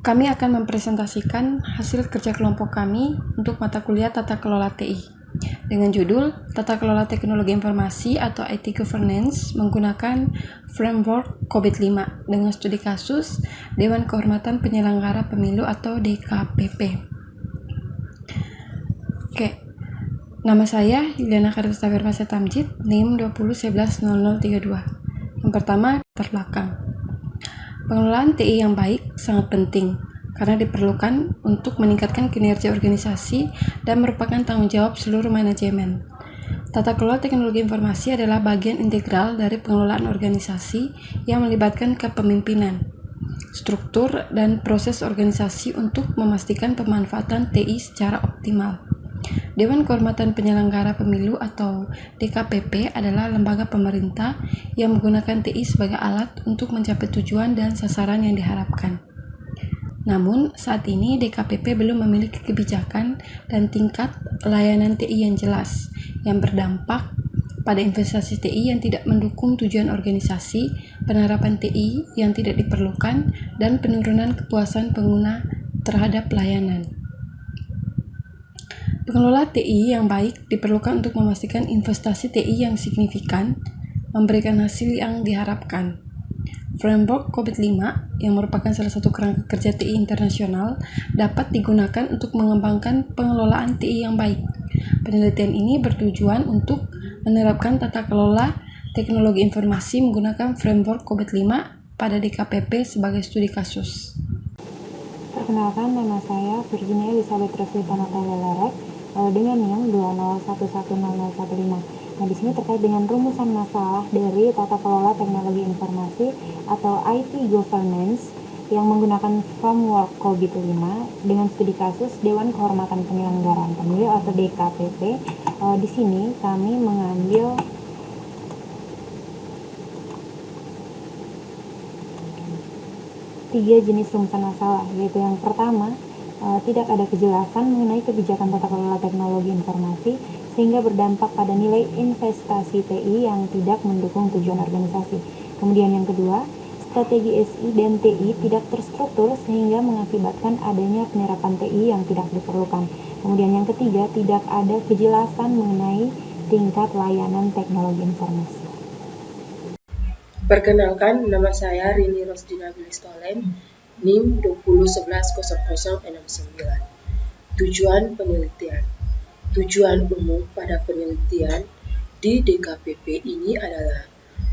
Kami akan mempresentasikan hasil kerja kelompok kami untuk mata kuliah Tata Kelola TI dengan judul Tata Kelola Teknologi Informasi atau IT Governance menggunakan framework COVID-5 dengan studi kasus Dewan Kehormatan Penyelenggara Pemilu atau DKPP. Oke, nama saya Yuliana Kartista Firmasa Tamjid, NIM 20110032. Yang pertama, terbelakang. Pengelolaan TI yang baik sangat penting karena diperlukan untuk meningkatkan kinerja organisasi dan merupakan tanggung jawab seluruh manajemen. Tata kelola teknologi informasi adalah bagian integral dari pengelolaan organisasi yang melibatkan kepemimpinan, struktur, dan proses organisasi untuk memastikan pemanfaatan TI secara optimal. Dewan Kehormatan Penyelenggara Pemilu atau DKPP adalah lembaga pemerintah yang menggunakan TI sebagai alat untuk mencapai tujuan dan sasaran yang diharapkan. Namun, saat ini DKPP belum memiliki kebijakan dan tingkat layanan TI yang jelas, yang berdampak pada investasi TI yang tidak mendukung tujuan organisasi, penerapan TI yang tidak diperlukan, dan penurunan kepuasan pengguna terhadap layanan. Pengelola TI yang baik diperlukan untuk memastikan investasi TI yang signifikan memberikan hasil yang diharapkan. Framework COVID-5 yang merupakan salah satu kerangka kerja TI internasional dapat digunakan untuk mengembangkan pengelolaan TI yang baik. Penelitian ini bertujuan untuk menerapkan tata kelola teknologi informasi menggunakan framework COVID-5 pada DKPP sebagai studi kasus. Perkenalkan, nama saya Virginia Elizabeth Rosita Natalia Lerek dengan NIM 201100015. Nah, di sini terkait dengan rumusan masalah dari tata kelola teknologi informasi atau IT governance yang menggunakan framework COVID-5 dengan studi kasus Dewan Kehormatan Penyelenggaraan Pemilu atau DKPP. Di sini kami mengambil tiga jenis rumusan masalah, yaitu yang pertama, tidak ada kejelasan mengenai kebijakan tata kelola teknologi informasi sehingga berdampak pada nilai investasi TI yang tidak mendukung tujuan organisasi. Kemudian yang kedua, strategi SI dan TI tidak terstruktur sehingga mengakibatkan adanya penyerapan TI yang tidak diperlukan. Kemudian yang ketiga, tidak ada kejelasan mengenai tingkat layanan teknologi informasi. Perkenalkan, nama saya Rini Rosdina Bilistolem, NIM 201100069. Tujuan penelitian. Tujuan umum pada penelitian di DKPP ini adalah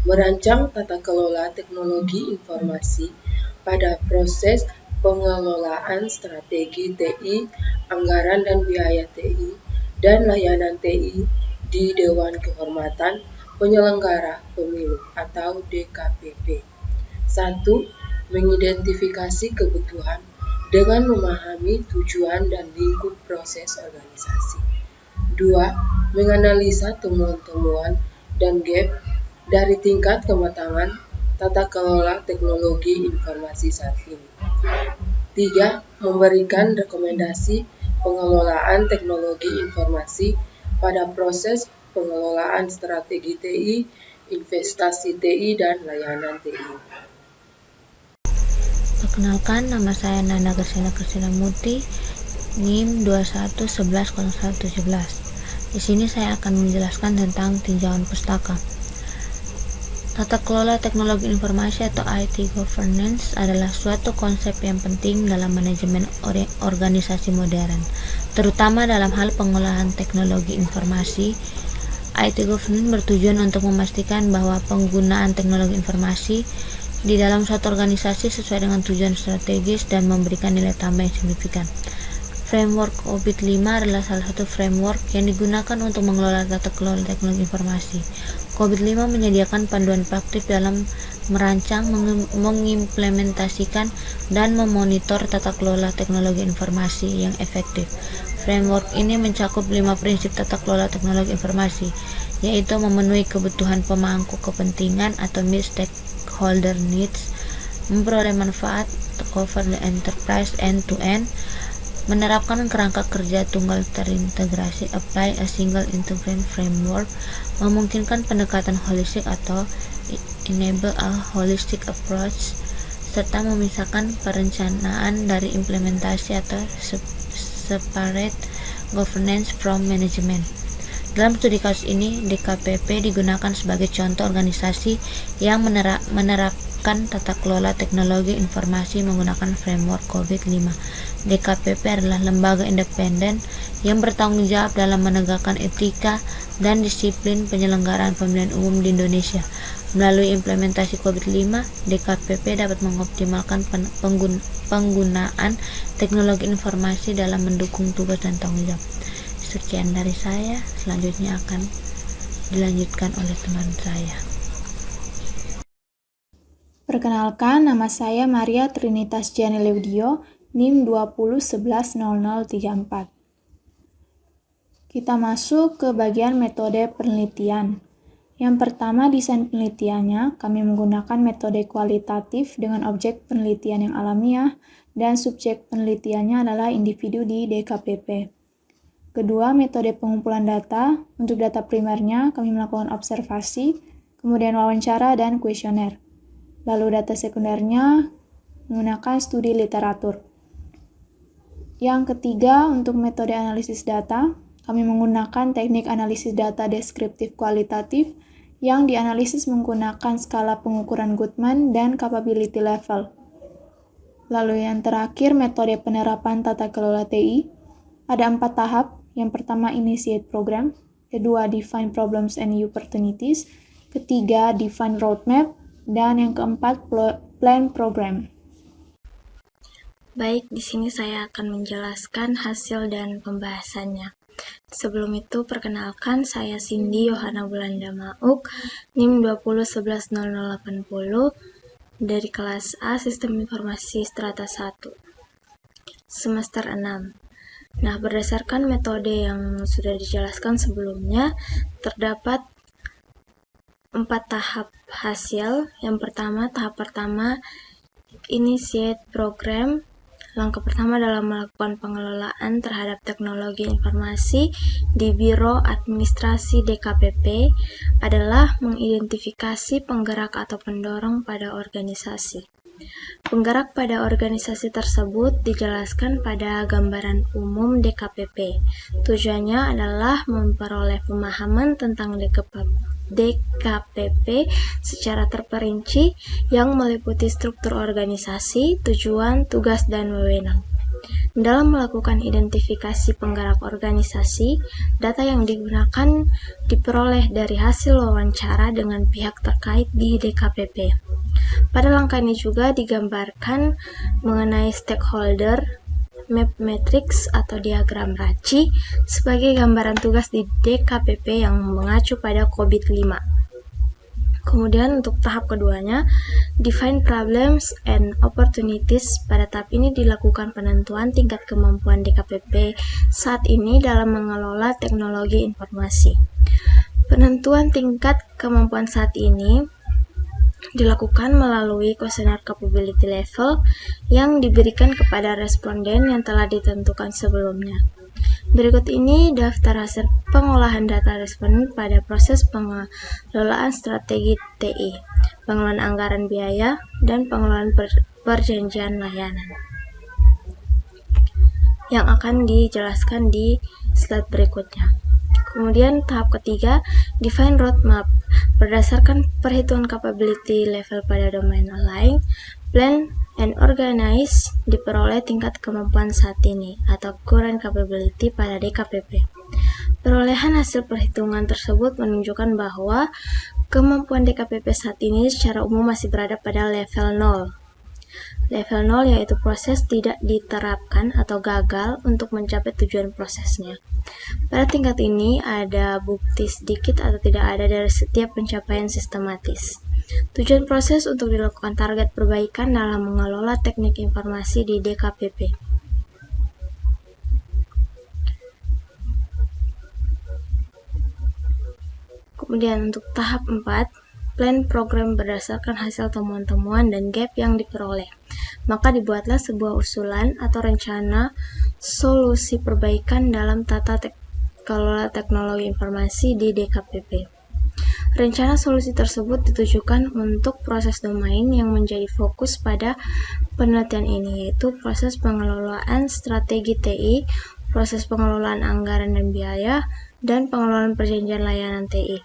merancang tata kelola teknologi informasi pada proses pengelolaan strategi TI, anggaran dan biaya TI, dan layanan TI di Dewan Kehormatan Penyelenggara Pemilu atau DKPP. 1. Mengidentifikasi kebutuhan dengan memahami tujuan dan lingkup proses organisasi. 2. Menganalisa temuan-temuan dan gap dari tingkat kematangan tata kelola teknologi informasi saat ini. 3. Memberikan rekomendasi pengelolaan teknologi informasi pada proses pengelolaan strategi TI, investasi TI, dan layanan TI. Perkenalkan, nama saya Nanda Gersina Muti, NIM 211100117. Di sini saya akan menjelaskan tentang tinjauan pustaka. Tata kelola teknologi informasi atau IT governance adalah suatu konsep yang penting dalam manajemen organisasi modern, terutama dalam hal pengolahan teknologi informasi. IT governance bertujuan untuk memastikan bahwa penggunaan teknologi informasi di dalam suatu organisasi sesuai dengan tujuan strategis dan memberikan nilai tambah yang signifikan. Framework COVID-5 adalah salah satu framework yang digunakan untuk mengelola tata kelola teknologi informasi. COVID-5 menyediakan panduan praktik dalam merancang, mengimplementasikan, dan memonitor tata kelola teknologi informasi yang efektif. Framework ini mencakup 5 prinsip tata kelola teknologi informasi, yaitu memenuhi kebutuhan pemangku kepentingan atau stakeholder needs, memperoleh manfaat, cover the enterprise end-to-end, menerapkan kerangka kerja tunggal terintegrasi, apply a single integrated framework, memungkinkan pendekatan holistik atau enable a holistic approach, serta memisahkan perencanaan dari implementasi atau separate governance from management. Dalam studi kasus ini, DKPP digunakan sebagai contoh organisasi yang menerapkan tata kelola teknologi informasi menggunakan framework COVID-5. DKPP adalah lembaga independen yang bertanggung jawab dalam menegakkan etika dan disiplin penyelenggaraan pemilihan umum di Indonesia. Melalui implementasi COVID-5, DKPP dapat mengoptimalkan penggunaan teknologi informasi dalam mendukung tugas dan tanggung jawab. Sekian dari saya, selanjutnya akan dilanjutkan oleh teman saya. Perkenalkan, nama saya Maria Trinitas Giani Leudio, NIM 20110034. Kita masuk ke bagian metode penelitian. Yang pertama, desain penelitiannya, kami menggunakan metode kualitatif dengan objek penelitian yang alamiah dan subjek penelitiannya adalah individu di DKPP. Kedua, metode pengumpulan data. Untuk data primernya, kami melakukan observasi, kemudian wawancara dan kuesioner. Lalu data sekundernya menggunakan studi literatur. Yang ketiga, untuk metode analisis data, kami menggunakan teknik analisis data deskriptif kualitatif yang dianalisis menggunakan skala pengukuran Goodman dan capability level. Lalu yang terakhir, metode penerapan tata kelola TI. Ada 4 tahap. Yang pertama, initiate program. Kedua, define problems and opportunities. Ketiga, define roadmap. Dan yang keempat, plan program. Baik, di sini saya akan menjelaskan hasil dan pembahasannya. Sebelum itu, perkenalkan saya Cindy Yohana Bulanda Mauk, NIM 20110080 dari kelas A Sistem Informasi Strata 1, semester 6. Nah, berdasarkan metode yang sudah dijelaskan sebelumnya, terdapat 4 tahap hasil. Yang pertama, tahap pertama, initiate program. Langkah pertama dalam melakukan pengelolaan terhadap teknologi informasi di Biro Administrasi DKPP adalah mengidentifikasi penggerak atau pendorong pada organisasi. Penggerak pada organisasi tersebut dijelaskan pada gambaran umum DKPP. Tujuannya adalah memperoleh pemahaman tentang DKPP secara terperinci yang meliputi struktur organisasi, tujuan, tugas, dan wewenang. Dalam melakukan identifikasi penggerak organisasi, data yang digunakan diperoleh dari hasil wawancara dengan pihak terkait di DKPP. Pada langkah ini juga digambarkan mengenai stakeholder, map matrix atau diagram RACI sebagai gambaran tugas di DKPP yang mengacu pada COVID-5. Kemudian untuk tahap keduanya, define problems and opportunities. Pada tahap ini dilakukan penentuan tingkat kemampuan DKPP saat ini dalam mengelola teknologi informasi. Penentuan tingkat kemampuan saat ini dilakukan melalui kuesioner capability level yang diberikan kepada responden yang telah ditentukan sebelumnya. Berikut ini daftar hasil pengolahan data responden pada proses pengelolaan strategi TI, pengelolaan anggaran biaya, dan pengelolaan perjanjian layanan yang akan dijelaskan di slide berikutnya. Kemudian tahap ketiga, define roadmap. Berdasarkan perhitungan capability level pada domain lain, plan and organize diperoleh tingkat kemampuan saat ini atau current capability pada DKPP. Perolehan hasil perhitungan tersebut menunjukkan bahwa kemampuan DKPP saat ini secara umum masih berada pada level 0. Level 0 yaitu proses tidak diterapkan atau gagal untuk mencapai tujuan prosesnya. Pada tingkat ini ada bukti sedikit atau tidak ada dari setiap pencapaian sistematis. Tujuan proses untuk dilakukan target perbaikan dalam mengelola teknik informasi di DKPP. Kemudian untuk tahap 4, plan program berdasarkan hasil temuan-temuan dan gap yang diperoleh. Maka dibuatlah sebuah usulan atau rencana solusi perbaikan dalam tata kelola teknologi informasi di DKPP. Rencana solusi tersebut ditujukan untuk proses domain yang menjadi fokus pada penelitian ini, yaitu proses pengelolaan strategi TI, proses pengelolaan anggaran dan biaya, dan pengelolaan perjanjian layanan TI.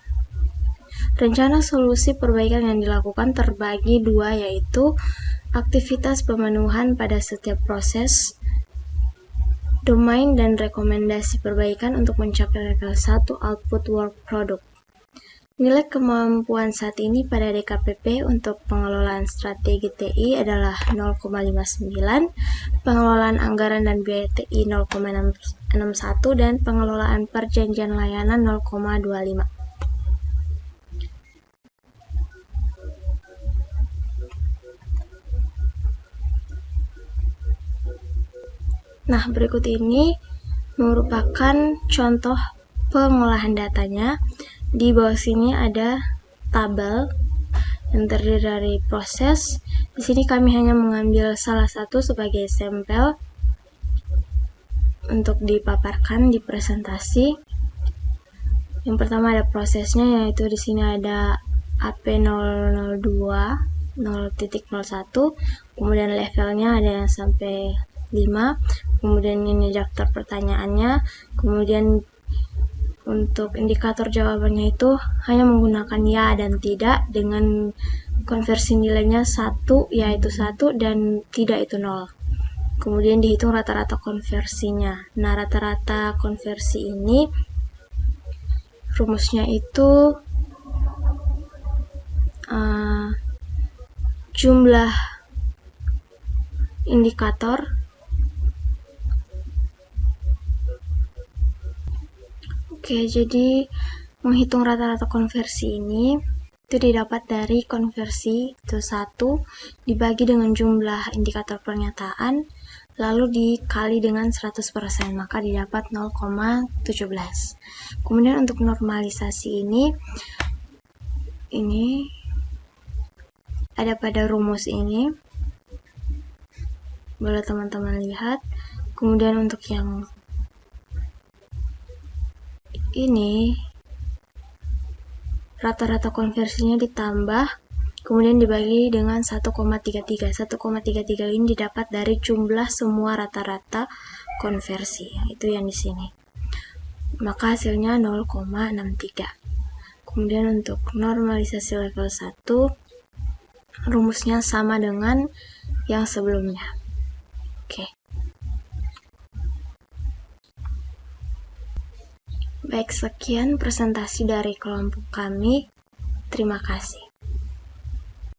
Rencana solusi perbaikan yang dilakukan terbagi dua, yaitu aktivitas pemenuhan pada setiap proses, domain, dan rekomendasi perbaikan untuk mencapai level 1 output work product. Nilai kemampuan saat ini pada DKPP untuk pengelolaan strategi TI adalah 0,59, pengelolaan anggaran dan biaya TI 0,61, dan pengelolaan perjanjian layanan 0,25. Nah, berikut ini merupakan contoh pengolahan datanya. Di bawah sini ada tabel yang terdiri dari proses. Di sini kami hanya mengambil salah satu sebagai sampel untuk dipaparkan di presentasi. Yang pertama ada prosesnya, yaitu di sini ada AP002 0.01, kemudian levelnya ada yang sampai 5, kemudian ini daftar pertanyaannya, kemudian untuk indikator jawabannya itu hanya menggunakan ya dan tidak dengan konversi nilainya 1 yaitu 1 dan tidak itu 0. Kemudian dihitung rata-rata konversinya. Nah, rata-rata konversi ini rumusnya itu jumlah indikator Oke, jadi menghitung rata-rata konversi ini itu didapat dari konversi itu 1 dibagi dengan jumlah indikator pernyataan lalu dikali dengan 100%, maka didapat 0,17. Kemudian untuk normalisasi ini ada pada rumus ini, boleh teman-teman lihat. Kemudian untuk yang ini rata-rata konversinya ditambah kemudian dibagi dengan 1,33. 1,33 ini didapat dari jumlah semua rata-rata konversi, itu yang di sini. Maka hasilnya 0,63. Kemudian untuk normalisasi level 1 rumusnya sama dengan yang sebelumnya. Oke. Baik, sekian presentasi dari kelompok kami. Terima kasih.